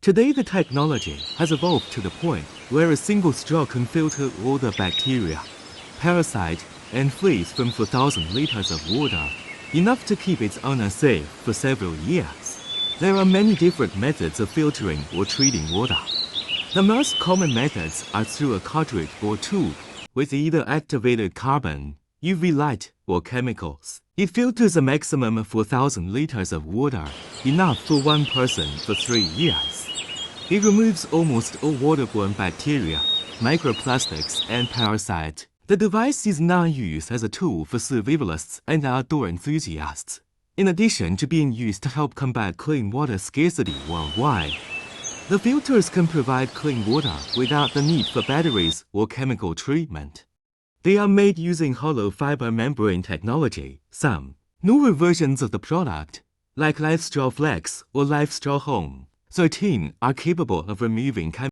Today, the technology has evolved to the point where a single straw can filter all the bacteria, parasite, and fleas from 4,000 liters of water, enough to keep its owner safe for several years. There are many different methods of filtering or treating water. The most common methods are through a cartridge or tube with either activated carbon, UV light, or chemicals. It filters a maximum of 4,000 liters of water, enough for one person for 3 years. It removes almost all waterborne bacteria, microplastics, and parasites. The device is now used as a tool for survivalists and outdoor enthusiasts, in addition to being used to help combat clean water scarcity worldwide. The filters can provide clean water without the need for batteries or chemical treatment. They are made using hollow fiber membrane technology. Some newer versions of the product, like LifeStraw Flex or LifeStraw Home 13, are capable of removing chemicals.